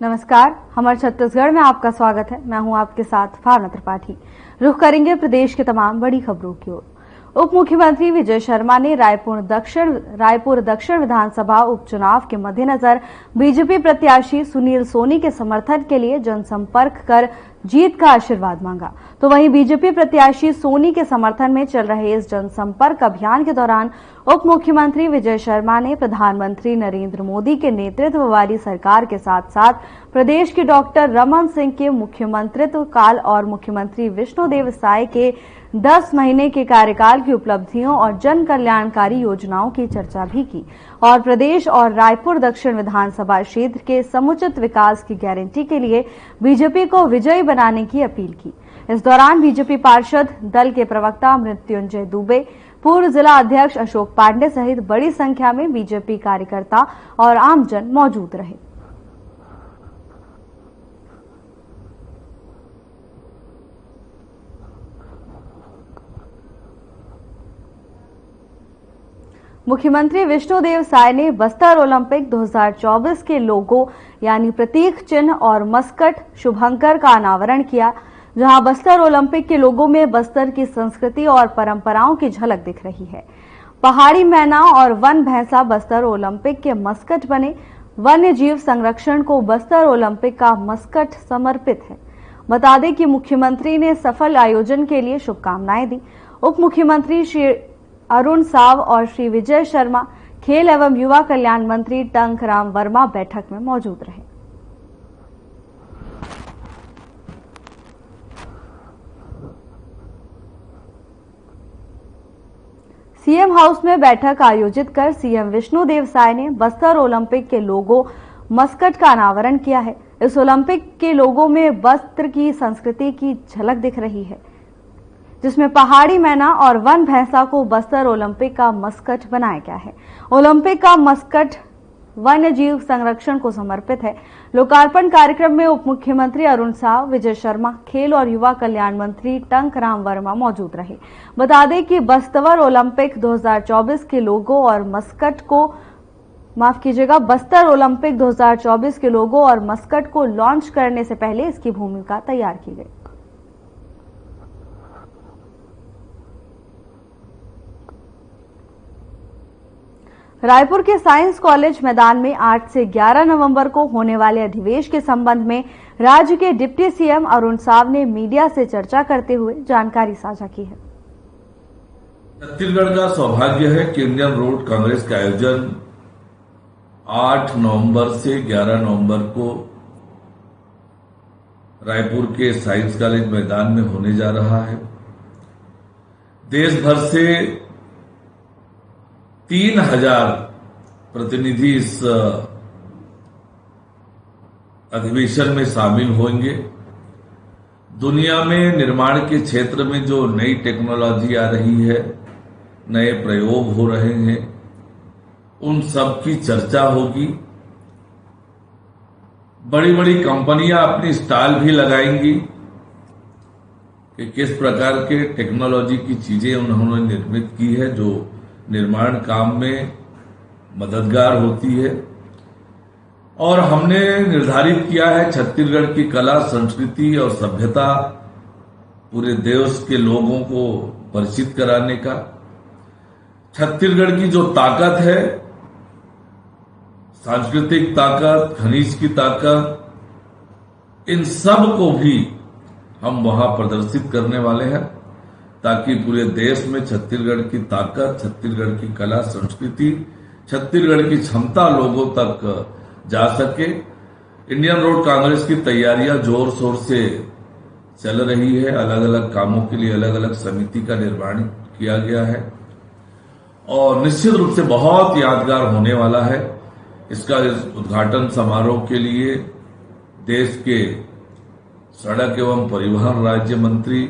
नमस्कार, हमारे छत्तीसगढ़ में आपका स्वागत है। मैं हूं आपके साथ भावना त्रिपाठी। रुख करेंगे प्रदेश के तमाम बड़ी खबरों की ओर। उप मुख्यमंत्री विजय शर्मा ने रायपुर दक्षिण विधानसभा उपचुनाव के मद्देनजर बीजेपी प्रत्याशी सुनील सोनी के समर्थन के लिए जनसंपर्क कर जीत का आशीर्वाद मांगा। तो वहीं बीजेपी प्रत्याशी सोनी के समर्थन में चल रहे इस जनसंपर्क अभियान के दौरान उप मुख्यमंत्री विजय शर्मा ने प्रधानमंत्री नरेंद्र मोदी के नेतृत्व वाली सरकार के साथ साथ प्रदेश के डॉक्टर रमन सिंह के मुख्यमंत्रित्व काल और मुख्यमंत्री विष्णुदेव साय के 10 महीने के कार्यकाल की उपलब्धियों और जन कल्याणकारी योजनाओं की चर्चा भी की और प्रदेश और रायपुर दक्षिण विधानसभा क्षेत्र के समुचित विकास की गारंटी के लिए बीजेपी को विजयी बनाने की अपील की। इस दौरान बीजेपी पार्षद दल के प्रवक्ता मृत्युंजय दुबे, पूर्व जिला अध्यक्ष अशोक पांडे सहित बड़ी संख्या में बीजेपी कार्यकर्ता और आमजन मौजूद रहे। मुख्यमंत्री विष्णुदेव साय ने बस्तर ओलंपिक 2024 के लोगो यानी प्रतीक चिन्ह और मस्कट शुभंकर का अनावरण किया, जहां बस्तर ओलंपिक के लोगों में बस्तर की संस्कृति और परंपराओं की झलक दिख रही है। पहाड़ी मैना और वन भैंसा बस्तर ओलंपिक के मस्कट बने। वन्य जीव संरक्षण को बस्तर ओलंपिक का मस्कट समर्पित है। बता दें कि मुख्यमंत्री ने सफल आयोजन के लिए शुभकामनाएं दी। उप मुख्यमंत्री श्री अरुण साव और श्री विजय शर्मा, खेल एवं युवा कल्याण मंत्री टंकराम वर्मा बैठक में मौजूद रहे। सीएम हाउस में बैठक आयोजित कर सीएम विष्णुदेव साय ने बस्तर ओलंपिक के लोगो मस्कट का अनावरण किया है। इस ओलंपिक के लोगों में बस्तर की संस्कृति की झलक दिख रही है, जिसमें पहाड़ी मैना और वन भैंसा को बस्तर ओलंपिक का मस्कट बनाया गया है। ओलंपिक का मस्कट वन्य जीव संरक्षण को समर्पित है। लोकार्पण कार्यक्रम में उप मुख्यमंत्री अरुण साव, विजय शर्मा, खेल और युवा कल्याण मंत्री टंकराम वर्मा मौजूद रहे। बता दें कि बस्तर ओलंपिक 2024 के लोगो और मस्कट को बस्तर ओलंपिक 2024 के लोगो और मस्कट को लॉन्च करने से पहले इसकी भूमिका तैयार की गई। रायपुर के साइंस कॉलेज मैदान में 8 से 11 नवंबर को होने वाले अधिवेशन के संबंध में राज्य के डिप्टी सीएम अरुण साव ने मीडिया से चर्चा करते हुए जानकारी साझा की है। छत्तीसगढ़ का सौभाग्य है कि इंडियन रोड कांग्रेस का आयोजन 8 नवंबर से 11 नवंबर को रायपुर के साइंस कॉलेज मैदान में होने जा रहा है। देश भर से 3000 प्रतिनिधि इस अधिवेशन में शामिल होंगे। दुनिया में निर्माण के क्षेत्र में जो नई टेक्नोलॉजी आ रही है, नए प्रयोग हो रहे हैं, उन सब की चर्चा होगी। बड़ी बड़ी कंपनियां अपनी स्टॉल भी लगाएंगी कि किस प्रकार के टेक्नोलॉजी की चीजें उन्होंने निर्मित की है, जो निर्माण काम में मददगार होती है। और हमने निर्धारित किया है छत्तीसगढ़ की कला, संस्कृति और सभ्यता पूरे देश के लोगों को परिचित कराने का। छत्तीसगढ़ की जो ताकत है, सांस्कृतिक ताकत, खनिज की ताकत, इन सब को भी हम वहां प्रदर्शित करने वाले हैं, ताकि पूरे देश में छत्तीसगढ़ की ताकत, छत्तीसगढ़ की कला, संस्कृति, छत्तीसगढ़ की क्षमता लोगों तक जा सके। इंडियन रोड कांग्रेस की तैयारियां जोर शोर से चल रही है। अलग अलग कामों के लिए अलग अलग समिति का निर्माण किया गया है और निश्चित रूप से बहुत यादगार होने वाला है। इसका उद्घाटन समारोह के लिए देश के सड़क एवं परिवहन राज्य मंत्री,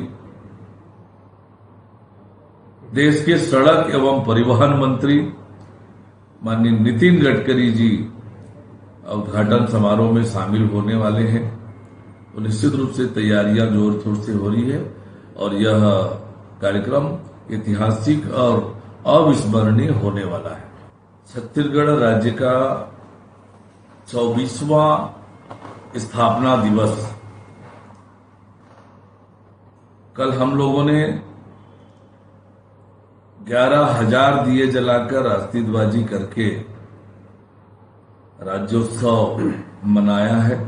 देश के सड़क एवं परिवहन मंत्री माननीय नितिन गडकरी जी उद्घाटन समारोह में शामिल होने वाले हैं। तो निश्चित रूप से तैयारियां जोर शोर से हो रही है और यह कार्यक्रम ऐतिहासिक और अविस्मरणीय होने वाला है। छत्तीसगढ़ राज्य का 24वां स्थापना दिवस, कल हम लोगों ने 11,000 दिए जलाकर आतिशबाजी करके राज्योत्सव मनाया है।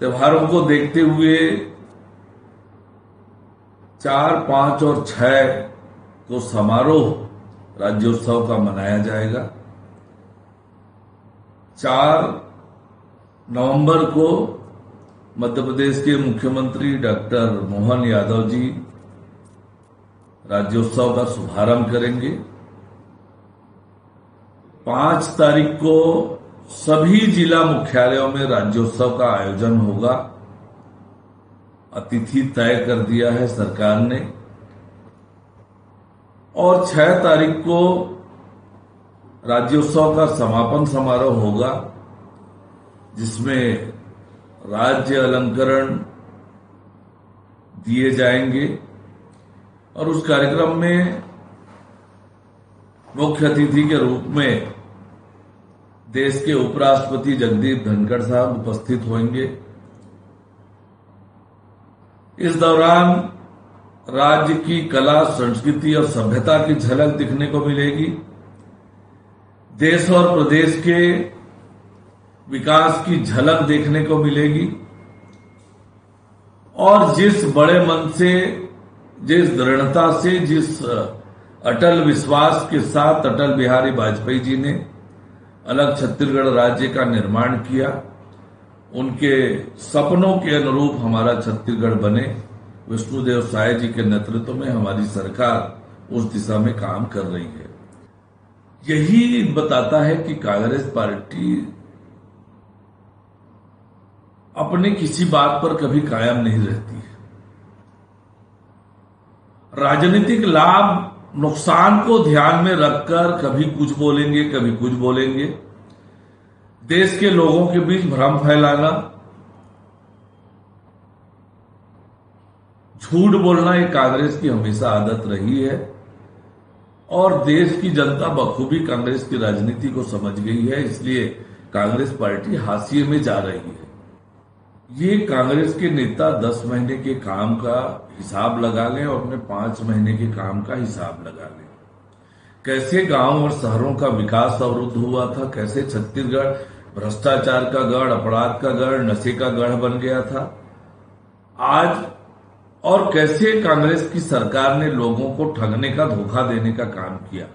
त्योहारों को देखते हुए 4, 5 और 6 को समारोह राज्योत्सव का मनाया जाएगा। 4 नवंबर को मध्य प्रदेश के मुख्यमंत्री डॉक्टर मोहन यादव जी राज्योत्सव का शुभारंभ करेंगे। 5 तारीख को सभी जिला मुख्यालयों में राज्योत्सव का आयोजन होगा। अतिथि तय कर दिया है सरकार ने। और 6 तारीख को राज्योत्सव का समापन समारोह होगा, जिसमें राज्य अलंकरण दिए जाएंगे और उस कार्यक्रम में मुख्य अतिथि के रूप में देश के उपराष्ट्रपति जगदीप धनखड़ साहब उपस्थित होंगे। इस दौरान राज्य की कला, संस्कृति और सभ्यता की झलक दिखने को मिलेगी। देश और प्रदेश के विकास की झलक देखने को मिलेगी और जिस बड़े मन से, जिस दृढ़ता से, जिस अटल विश्वास के साथ अटल बिहारी वाजपेयी जी ने अलग छत्तीसगढ़ राज्य का निर्माण किया, उनके सपनों के अनुरूप हमारा छत्तीसगढ़ बने, विष्णुदेव साय जी के नेतृत्व में हमारी सरकार उस दिशा में काम कर रही है। यही बताता है कि कांग्रेस पार्टी अपने किसी बात पर कभी कायम नहीं रहती है। राजनीतिक लाभ नुकसान को ध्यान में रखकर कभी कुछ बोलेंगे, कभी कुछ बोलेंगे। देश के लोगों के बीच भ्रम फैलाना, झूठ बोलना, ये कांग्रेस की हमेशा आदत रही है और देश की जनता बखूबी कांग्रेस की राजनीति को समझ गई है। इसलिए कांग्रेस पार्टी हाशिए में जा रही है। ये कांग्रेस के नेता 10 महीने के काम का हिसाब लगा लें और अपने 5 महीने के काम का हिसाब लगा लें। कैसे गांव और शहरों का विकास अवरुद्ध हुआ था, कैसे छत्तीसगढ़ भ्रष्टाचार का गढ़, अपराध का गढ़, नशे का गढ़ बन गया था आज, और कैसे कांग्रेस की सरकार ने लोगों को ठगने का, धोखा देने का काम किया।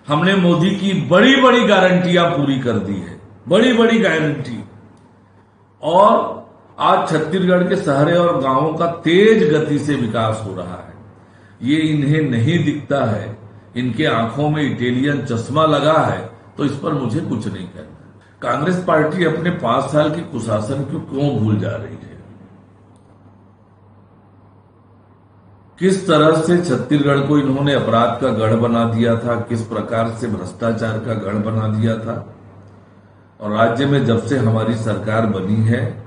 हमने मोदी की बड़ी बड़ी गारंटियां पूरी कर दी है, बड़ी बड़ी गारंटी, और आज छत्तीसगढ़ के शहरों और गांवों का तेज गति से विकास हो रहा है। ये इन्हें नहीं दिखता है, इनके आंखों में इटालियन चश्मा लगा है, तो इस पर मुझे कुछ नहीं कहना। कांग्रेस पार्टी अपने 5 साल की कुशासन को क्यों भूल जा रही है? किस तरह से छत्तीसगढ़ को इन्होंने अपराध का गढ़ बना दिया था, किस प्रकार से भ्रष्टाचार का गढ़ बना दिया था। और राज्य में जब से हमारी सरकार बनी है,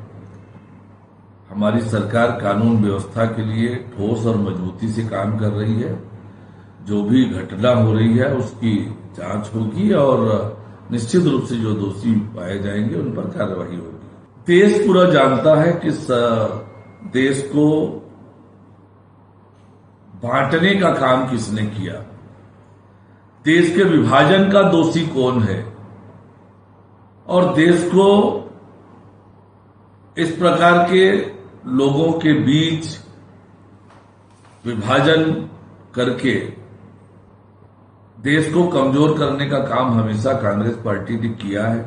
हमारी सरकार कानून व्यवस्था के लिए ठोस और मजबूती से काम कर रही है। जो भी घटना हो रही है उसकी जांच होगी और निश्चित रूप से जो दोषी पाए जाएंगे उन पर कार्रवाई होगी। देश पूरा जानता है कि देश को बांटने का काम किसने किया, देश के विभाजन का दोषी कौन है, और देश को इस प्रकार के लोगों के बीच विभाजन करके देश को कमजोर करने का काम हमेशा कांग्रेस पार्टी ने किया है।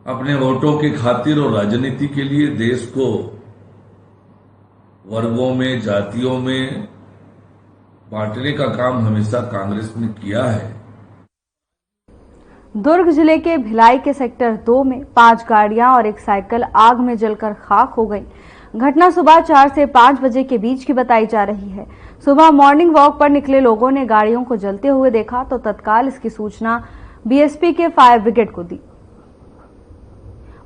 अपने वोटों के खातिर और राजनीति के लिए देश को वर्गों में, जातियों में बांटने का काम हमेशा कांग्रेस ने किया है। दुर्ग जिले के भिलाई के सेक्टर 2 में 5 गाड़ियां और एक साइकिल आग में जलकर खाक हो गई। घटना सुबह 4 से 5 बजे के बीच की बताई जा रही है। सुबह मॉर्निंग वॉक पर निकले लोगों ने गाड़ियों को जलते हुए देखा तो तत्काल इसकी सूचना बीएसपी के फायर ब्रिगेड को दी।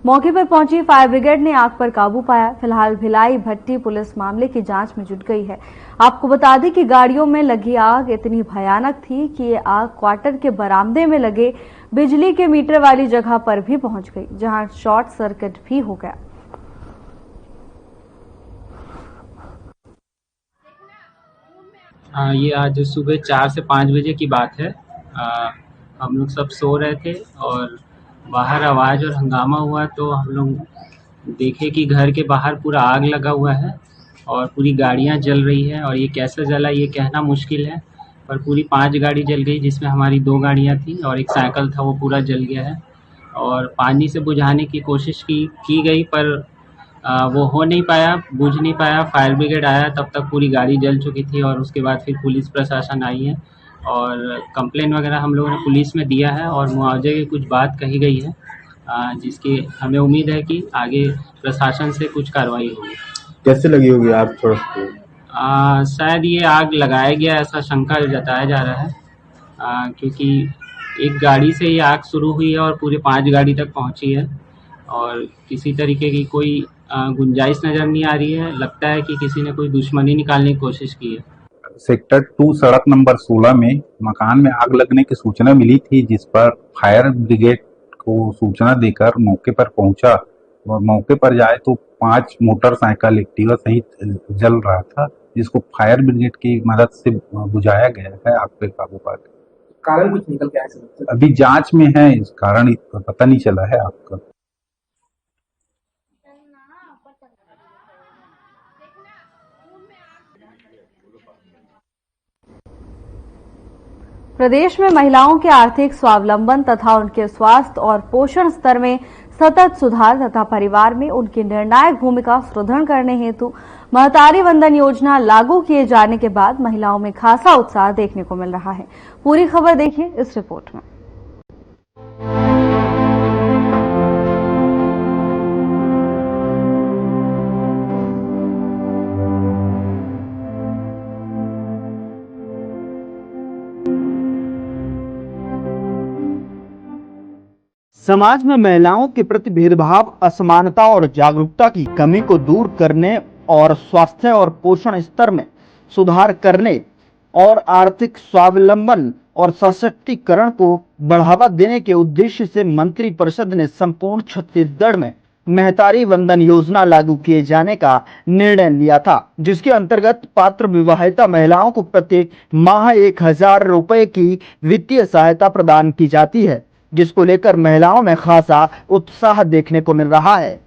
मौके पर पहुंची फायर ब्रिगेड ने आग पर काबू पाया। फिलहाल भिलाई भट्टी पुलिस मामले की जांच में जुट गई है। आपको बता दें कि गाड़ियों में लगी आग इतनी भयानक थी कि ये आग क्वार्टर के बरामदे में लगे बिजली के मीटर वाली जगह पर भी पहुंच गई, जहां शॉर्ट सर्किट भी हो गया। ये आज सुबह 4 से 5 बजे की बात है। हम लोग सब सो रहे थे और बाहर आवाज़ और हंगामा हुआ, तो हम लोग देखे कि घर के बाहर पूरा आग लगा हुआ है और पूरी गाड़ियां जल रही है। और ये कैसे जला ये कहना मुश्किल है, पर पूरी 5 गाड़ी जल गई, जिसमें हमारी 2 गाड़ियां थी और एक साइकिल था, वो पूरा जल गया है। और पानी से बुझाने की कोशिश की गई, पर वो हो नहीं पाया, बुझ नहीं पाया। फायर ब्रिगेड आया तब तक पूरी गाड़ी जल चुकी थी और उसके बाद फिर पुलिस प्रशासन आई है और कंप्लेन वगैरह हम लोगों ने पुलिस में दिया है और मुआवजे की कुछ बात कही गई है, जिसकी हमें उम्मीद है कि आगे प्रशासन से कुछ कार्रवाई होगी। कैसे लगी होगी आग थोड़ा? शायद ये आग लगाया गया, ऐसा शंका जताया जा रहा है, क्योंकि एक गाड़ी से ये आग शुरू हुई है और पूरे 5 गाड़ी तक पहुंची है और किसी तरीके की कोई गुंजाइश नज़र नहीं आ रही है। लगता है कि किसी ने कोई दुश्मनी निकालने की कोशिश की है। सेक्टर 2 सड़क नंबर 16 में मकान में आग लगने की सूचना मिली थी, जिस पर फायर ब्रिगेड को सूचना देकर मौके पर पहुंचा और मौके पर जाए तो 5 मोटरसाइकिल एक्टिवा सहित जल रहा था, जिसको फायर ब्रिगेड की मदद से बुझाया गया है। आग पे काबू पा गया। कारण कुछ निकल के आया? अभी जांच में है, इस कारण पता नहीं चला है आग का। प्रदेश में महिलाओं के आर्थिक स्वावलंबन तथा उनके स्वास्थ्य और पोषण स्तर में सतत सुधार तथा परिवार में उनकी निर्णायक भूमिका सुदृढ़ करने हेतु महतारी वंदन योजना लागू किए जाने के बाद महिलाओं में खासा उत्साह देखने को मिल रहा है। पूरी खबर देखिए इस रिपोर्ट में। समाज में महिलाओं के प्रति भेदभाव, असमानता और जागरूकता की कमी को दूर करने और स्वास्थ्य और पोषण स्तर में सुधार करने और आर्थिक स्वावलंबन और सशक्तिकरण को बढ़ावा देने के उद्देश्य से मंत्रिपरिषद ने संपूर्ण छत्तीसगढ़ में महतारी वंदन योजना लागू किए जाने का निर्णय लिया था, जिसके अंतर्गत पात्र विवाहिता महिलाओं को प्रत्येक माह 1000 रुपए की वित्तीय सहायता प्रदान की जाती है, जिसको लेकर महिलाओं में खासा उत्साह देखने को मिल रहा है।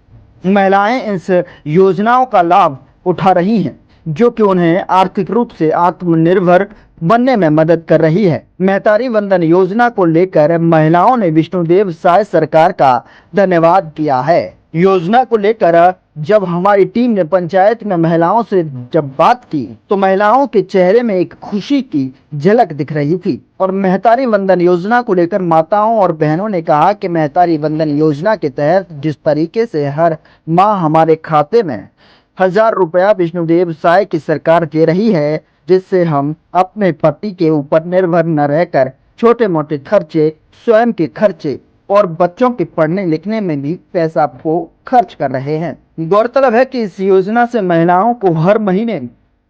महिलाएं इस योजनाओं का लाभ उठा रही हैं, जो कि उन्हें आर्थिक रूप से आत्मनिर्भर बनने में मदद कर रही है। महतारी वंदन योजना को लेकर महिलाओं ने विष्णुदेव साय सरकार का धन्यवाद किया है। योजना को लेकर जब हमारी टीम ने पंचायत में महिलाओं से जब बात की, तो महिलाओं के चेहरे में एक खुशी की झलक दिख रही थी और महतारी वंदन योजना को लेकर माताओं और बहनों ने कहा कि महतारी वंदन योजना के तहत जिस तरीके से हर माह हमारे खाते में 1000 रुपया विष्णुदेव साय की सरकार दे रही है, जिससे हम अपने पति के ऊपर निर्भर न रहकर छोटे मोटे खर्चे, स्वयं के खर्चे और बच्चों के पढ़ने लिखने में भी पैसा को खर्च कर रहे हैं। गौरतलब है कि इस योजना से महिलाओं को हर महीने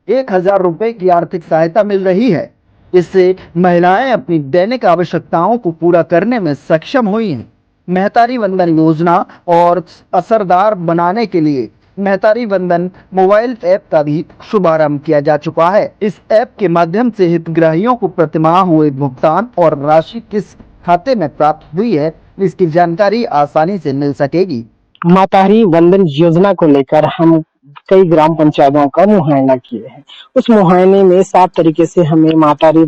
1000 रुपए की आर्थिक सहायता मिल रही है। इससे महिलाएं अपनी दैनिक आवश्यकताओं को पूरा करने में सक्षम हुई हैं। महतारी वंदन योजना और असरदार बनाने के लिए महतारी वंदन मोबाइल ऐप का भी शुभारंभ किया जा चुका है। इस ऐप के माध्यम से हितग्राहियों को प्रतिमाह हुए भुगतान और राशि किस खाते में प्राप्त हुई है, इसकी जानकारी आसानी से मिल सकेगी। महतारी वंदन योजना को लेकर हम कई ग्राम पंचायतों का मुआयना किए हैं। उस मुआयने में 7 तरीके से हमें महतारी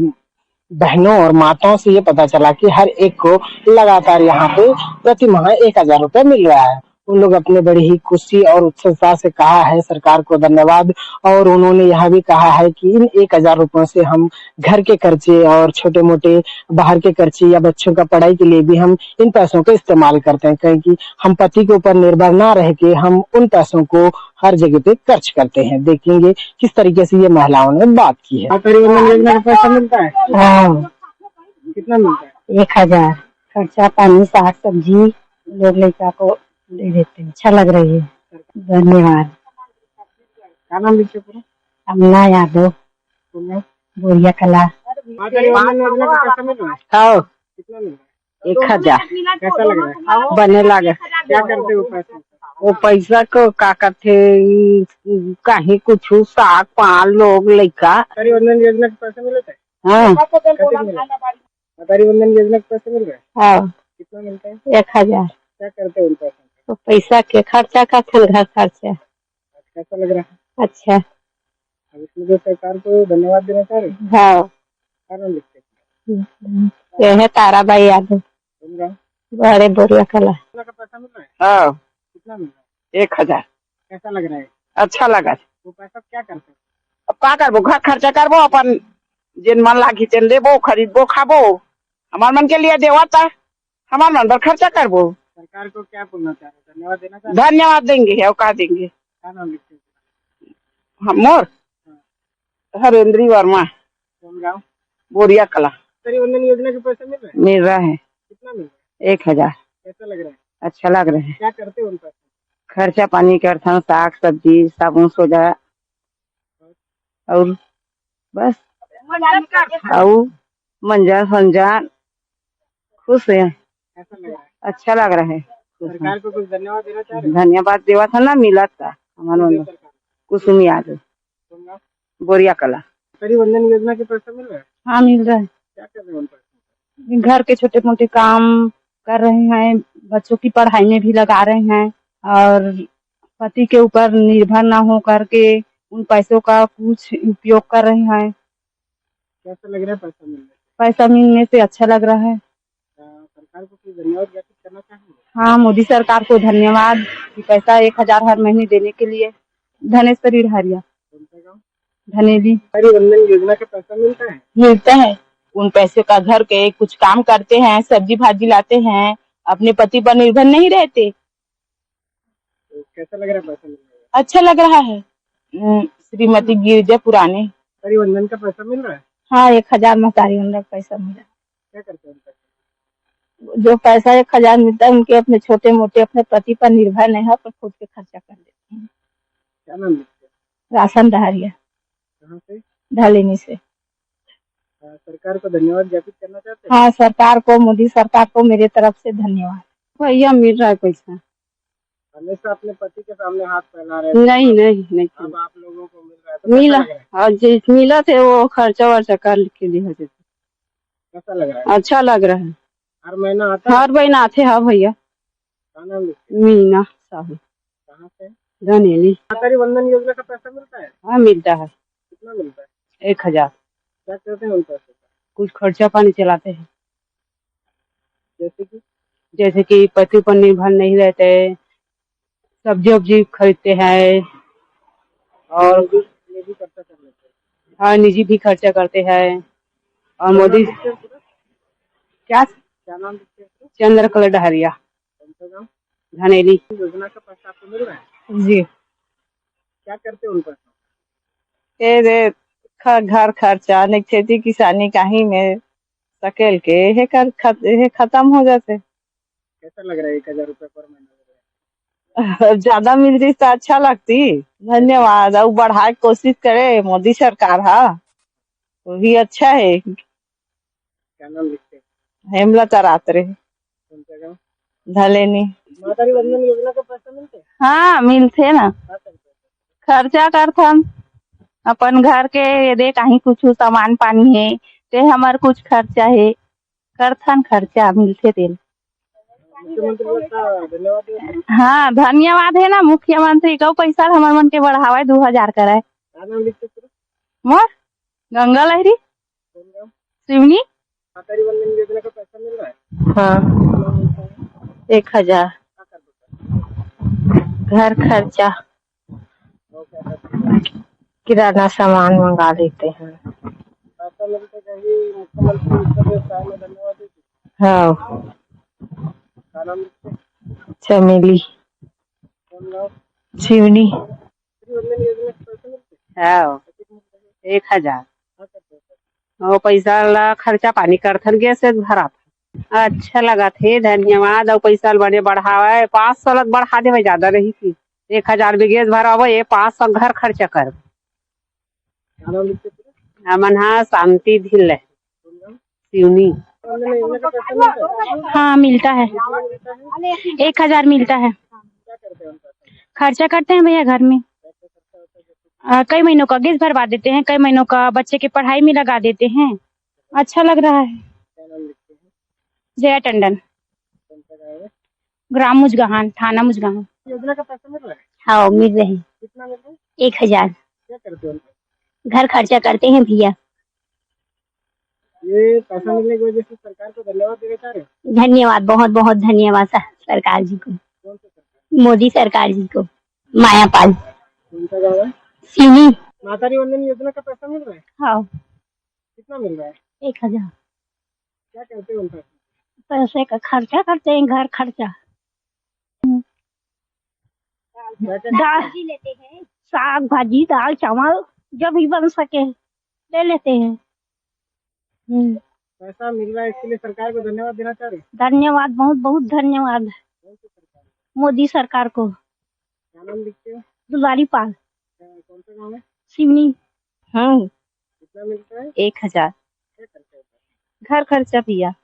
बहनों और माताओं से ये पता चला कि हर एक को लगातार यहाँ पे प्रति माह 1000 रुपए मिल रहा है। उन लोग अपने बड़ी ही खुशी और उत्साह से कहा है सरकार को धन्यवाद, और उन्होंने यह भी कहा है कि इन 1000 रुपयों से हम घर के खर्चे और छोटे मोटे बाहर के खर्चे या बच्चों का पढ़ाई के लिए भी हम इन पैसों का इस्तेमाल करते हैं, क्योंकि हम पति के ऊपर निर्भर ना रह के हम उन पैसों को हर जगह पे खर्च करते हैं। देखेंगे किस तरीके से ये महिलाओं ने बात की है। पैसा मिलता है? हाँ। कितना मिलता है? 1000 खर्चा पानी साग सब्जी लोग लड़का को ले लेते हैं, अच्छा लग रही है। धन्यवाद। क्या नाम लिखे पूरा? अमला यादव, बोरिया कला। मातारी वंदन योजना का पैसा मिल रहा है? हाँ, कितना मिल रहा 1000। है? कैसा लग रहा है? बने लगे। क्या करते हो पैसे? वो पैसा को का करते कहीं कुछ साग पाल लोग लइका। मातारी वंदन योजना के पैसे मिले थे? हाँ कैसे मिले? मातारी वंदन योजना के पैसे मिल रहे हैं? हाँ, कितना मिलता है? 1000। क्या करते हो उन पैसों का? तो पैसा के खर्चा का घर खर्चा। कैसा लग रहा है? अच्छा। अब इसमें जो सरकार को धन्यवाद देना चाह रहे हो? हाँ, क्या नाम लिखते ये है ताराबाई यादव, तुम गाँव बड़े बोरिया कला। योजना का पैसा मिल रहा है? हाँ, कितना मिल रहा है? 1000। कैसा लग रहा है? अच्छा लगा। वो पैसा क्या करते हो? अब का करबो, घर खर्चा करबो, अपन जिन मन लागी तेन लेबो, खरीदबो, खाबो। हमार मन के लिए देवता, हमार मन पर खर्चा करबो। सरकार को क्या बोलना चाह रहे हो? धन्यवाद देना चाह रहे धन्यवाद देंगे और का देंगे। हो? क्या नाम लिखते हो? हम मोर हरेंद्री वर्मा, तुम गाँव बोरिया कला। मातारी वंदन योजना के पैसे मिल रहे हैं? मिल रहा है कितना मिल रहा है? 1000। कैसा लग रहा है? अच्छा लग रहा है। क्या करते हो उन पैसों? खर्चा पानी करता हूँ, साग सब्जी साबुन सोजा और बस, और मंजन संजान। खुश है, कैसा लग रहा है? अच्छा लग रहा है। सरकार को कुछ धन्यवाद देना चाह रहे हो? धन्यवाद देवा था ना, मिला था हमारे मन में। सरकार कुसुम यादव, तुम गाँव बोरिया कला। मातारी वंदन योजना के पैसे मिल रहे हैं? हाँ, मिल रहा है। क्या कर रहे हो उन पैसों? घर के छोटे मोटे काम कर रहे हैं, बच्चों की पढ़ाई में भी लगा रहे हैं, और पति के ऊपर निर्भर ना हो करके उन पैसों का कुछ उपयोग कर रहे हैं। कैसा लग रहा है पैसा मिल रहा है? पैसा मिलने से अच्छा लग रहा है। सरकार को कुछ धन्यवाद ज्ञापित करना चाहेंगे? हाँ, मोदी सरकार को धन्यवाद कि पैसा 1000 हर महीने देने के लिए। धनेश्वरी ढारिया, तुमसे गाँव धनेली। मातारी वंदन योजना का पैसा मिलता है? मिलता है। उन पैसों का घर के कुछ काम करते हैं, सब्जी भाजी लाते हैं, अपने पति पर निर्भर नहीं रहते। तो कैसा लग रहा है पैसा मिल रहा है? अच्छा लग रहा है। श्रीमती गिरिजा पुराने। मातारी वंदन का पैसा मिल रहा है? हाँ, 1000 महतारी वंदन का पैसा मिला। क्या करते हैं उन पैसे? जो पैसा 1000 मिलता है, उनके अपने छोटे मोटे अपने पति पर निर्भर नहीं है, पर खुद के खर्चा कर लेते हैं। क्या नाम लिखते हैं? राशन डहारिया, कहाँ से? ढालिनी से। सरकार को धन्यवाद ज्ञापित करना चाहते हैं? हाँ, सरकार को, मोदी सरकार को मेरे तरफ से धन्यवाद। भैया मिल रहा है पैसा। हमेशा अपने पति के सामने हाथ फैला रहे थे। नहीं अब आप लोगों को मिल रहा है तो मिला। कैसा लग रहा है? और जिस मिला थे वो खर्चा वर्चा कर के लिए हो जाते। कैसा लग रहा है? अच्छा लग रहा है। हर महीना आता है? हर महीना आते। हाँ भैया। क्या नाम लिखते हैं? मीना साहू, कहाँ से? धनेली। मातारी वंदन योजना का पैसा मिलता है? हाँ, मिलता है। कितना मिलता है? 1000। क्या करते हैं उन पैसों का? कुछ खर्चा पानी चलाते हैं, जैसे कि जैसे कि पति पर निर्भर नहीं रहते, सब्जी वब्जी खरीदते हैं, और ये भी खर्चा कर लेते हैं। हाँ, निजी भी खर्चा करते हैं। और मोदी क्या क्या नाम लिखते हैं? चंद्रकला डहरिया, कौन सा गाँव? धनेली योजना का पैसा आपको मिल रहा है? जी। क्या करते हैं उन पैसों? घर खर्चा नहीं, खेती किसानी कहीं में सकेल के हे खत्म हो जाते। कैसा लग रहा है? 1000 रुपये पर महीना? ज्यादा मिल रही तो अच्छा लगती। धन्यवाद। और बढ़ाए कोशिश करे मोदी सरकार। हाँ, वो भी अच्छा है। क्या नाम लिखते हैं? हेमलता रात्रे, कौन सा गाँव? धलेनी। मातारी वंदन योजना का पैसा मिलते हैं? हाँ, मिलते ना। क्या करते हैं? खर्चा करथन अपन घर के, यदि कहीं कुछ सामान पानी है ते हमार कुछ खर्चा है, करथन खर्चा मिलते तेल। मुख्यमंत्री लोग का धन्यवाद देते हैं? हाँ, धन्यवाद है ना मुख्यमंत्री को, पैसा हमार मन के बढ़ावा 2000 कराए। क्या नाम लिखते हैं? मोर गंगा लहरी, कौन गाँव? सिवनी। मातारी वंदन योजना का पैसा मिल रहा है? हाँ, कितना मिलता है? 1000। क्या कर देते घर खर्चा, हैं? और क्या करते हैं? किराना सामान मंगा लेते हैं। पैसा मिलते कहीं मुख्यमंत्री उत्तर व्यवसाय में धन्यवाद देते हैं? हाँ, क्या नाम लिखते हैं? चमेली, कौन गाँव? सिवनी। मातारी वंदन योजना के पैसे मिलते हैं? हाँ, कितने मिलते हैं? 1000। क्या करते हैं? वो पैसा ला खर्चा पानी करथन, गैस भरा था। अच्छा लगा थे, धन्यवाद। और पैसा बड़े बढ़ावे, 500 लग बढ़ा देवे, ज्यादा नहीं थी। 1000 बिगेज भरावे, 500 घर खर्चा कर। हमन हाँ शांति धिल है सिवनी। हाँ मिलता है, 1000 मिलता है। खर्चा करते हैं भैया घर में। कई महीनों का गैस भरवा देते हैं, कई महीनों का बच्चे की पढ़ाई में लगा देते हैं। अच्छा लग रहा है। जया टंडन, ग्राम मुजगहान, थाना मुजगहान। योजना का पैसा मिल रहा है? हाँ मिल रहे। कितना मिल रहा है? 1000। क्या करते हो? घर खर्चा करते हैं भैया। ये पैसा मिलने की वजह से सरकार को धन्यवाद देना चाह रहे हो? धन्यवाद, बहुत बहुत धन्यवाद सरकार जी को, कौन सा सरकार? मोदी सरकार जी को। मायापाल, कौन सा गाँव है? सिवनी। मातारी वंदन योजना का पैसा मिल रहा है? हाँ कितना मिल रहा है? 1000। क्या करते हो उन पैसे? पैसे का खर्चा करते हैं, घर खर्चा। दाल लेते हैं, साग भाजी दाल चावल जब भी बन सके ले लेते हैं। पैसा मिल रहा है, इसके लिए सरकार को धन्यवाद देना चाह रहे हो? धन्यवाद, बहुत बहुत धन्यवाद कौन सी सरकार? मोदी सरकार को। क्या नाम लिखते हो? दुलारी पाल, कौन सा गाँव है? सिवनी। हाँ कितना मिलता है? 1000। क्या करते हो? घर खर्चा भैया,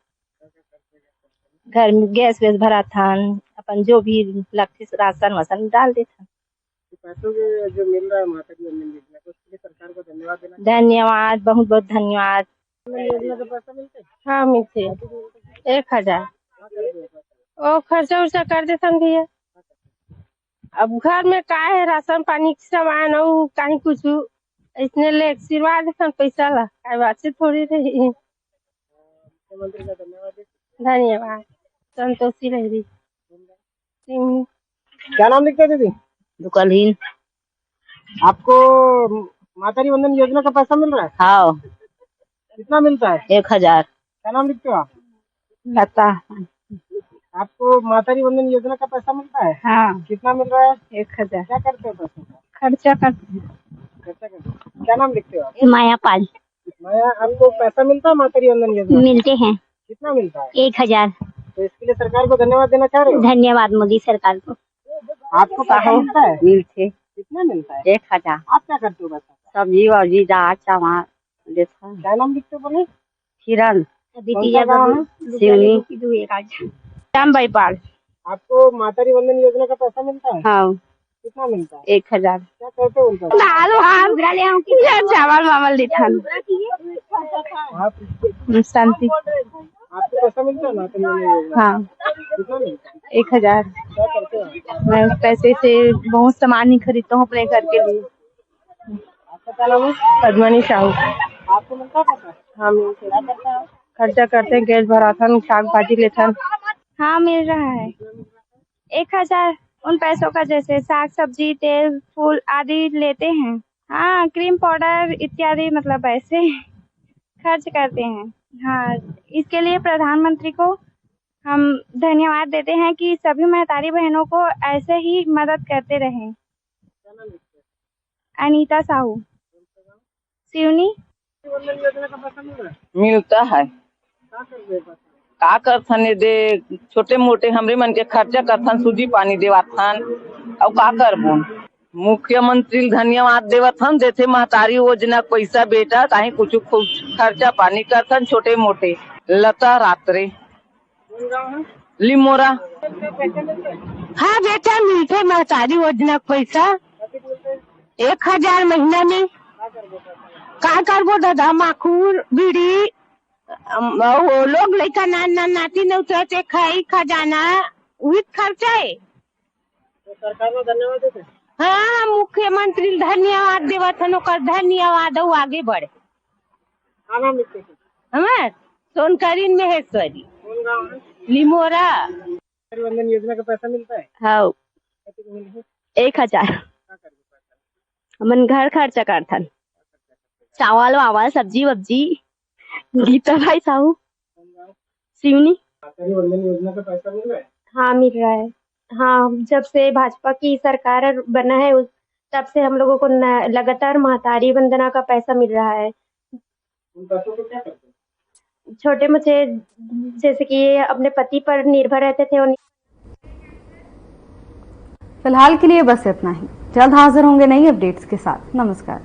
घर में गैस वैस भरा था, अपन जो भी लगते राशन वासन डाल देता। पैसों के जो मिल रहा है मातारी वंदन योजना को, उसके लिए सरकार को धन्यवाद देना। धन्यवाद, बहुत बहुत धन्यवाद। योजना का पैसा मिलता है? हाँ मिलते 1000। और खर्चा उर्चा कर देता भैया। अब घर में का है, राशन पानी की सामान और कहीं कुछ इसने ले सिरवा देता पैसा ला, बात से थोड़ी रही। मुख्यमंत्री का धन्यवाद। धन्यवाद, संतोषी लहरी। क्या नाम लिखते हैं दीदी? दुकालीन। आपको मातारी वंदन योजना का पैसा मिल रहा है? हाँ कितना मिलता है? 1000। क्या नाम लिखते हो आप? लता। आपको मातारी वंदन योजना का पैसा मिलता है? हाँ कितना मिल रहा है? 1000। क्या करते हो पैसे का? खर्चा करते हैं। खर्चा करते हो। क्या नाम लिखते हो आप? मायापाल। माया, आपको पैसा मिलता है मातारी वंदन योजना? मिलते हैं। कितना मिलता है? 1000। तो इसके लिए सरकार को धन्यवाद देना चाह रहे हो? धन्यवाद मोदी सरकार को। आपको पैसा मिलता है? मिलते। कितना मिलता है? 1000। आप क्या करते हो पैसा? सब्जी वब्जी दाल चावल देता। क्या नाम लिखते हो बोले? किरण। कौन सा गाँव है? सिवनी। राम भाई पाल। आपको मातारी वंदन योजना का पैसा मिलता है? हाँ कितना मिलता है? 1000। क्या करते हो उनका? दाल चावल मावल देता। आप शांति। आपको पैसा मिलता है मातारी वंदन योजना? हाँ कितना मिलता है? 1000। क्या करते हो? मैं उस पैसे से बहुत सामान ही खरीदता हूँ अपने घर के लिए। आपका क्या नाम है? पद्मनी साहू। आपको मिलता है पैसा? हाँ मिलते। क्या करते हो? खर्चा करते हैं, गैस भरा था, साग भाजी लेता। हाँ मिल रहा है 1000। उन पैसों का जैसे साग सब्जी तेल फूल आदि लेते हैं। हाँ क्रीम पाउडर इत्यादि, मतलब ऐसे खर्च करते हैं। हाँ इसके लिए प्रधानमंत्री को हम धन्यवाद देते हैं कि सभी महतारी बहनों को ऐसे ही मदद करते रहें। अनीता साहू, सिवनी। वंदन योजना का पैसा मिल रहा है? मिलता है। क्या करते हो पैसा? का करथन ये दे छोटे मोटे हमरे मन के खर्चा करथन, सूजी पानी देवाथन और का करबो। मुख्यमंत्री धन्यवाद देवथन, देथे महतारी योजना पैसा बेटा, कहीं कुछ खर्चा पानी करथन छोटे मोटे। लता रात्रे, कौन गाँव है? लिमोरा। हाँ बेटा मिलते महतारी योजना पैसा 1000 महीना में। का करबो दादा, माखूर बीड़ी वो लोग लड़का नाती नौते खाई खजाना वही खर्चा है। तो सरकार को धन्यवाद देते हैं। हाँ मुख्यमंत्री धन्यवाद देवथन, ओकर धन्यवाद और आगे बढ़े। क्या नाम लिखते हैं? हमार सोनकरीन महेश्वरी, कौन गाँव है? लिमोरा। मातारी वंदन योजना का पैसा मिलता है? हाँ कितने मिले हैं? 1000। क्या करते हो पैसा? हमन घर खर्चा करथन, चावल वावल सब्जी वब्जी। गीता भाई साहू, कौन गाँव? सिवनी। मातारी वंदन योजना का पैसा मिल रहा है? हाँ मिल रहा है। हाँ जब से भाजपा की सरकार बना है तब से हम लोगों को लगातार महतारी वंदना का पैसा मिल रहा है। उन पैसों को क्या करते हैं? छोटे मोटे जैसे कि अपने पति पर निर्भर रहते थे। फिलहाल के लिए बस इतना ही। जल्द हाजिर होंगे नई अपडेट्स के साथ। नमस्कार।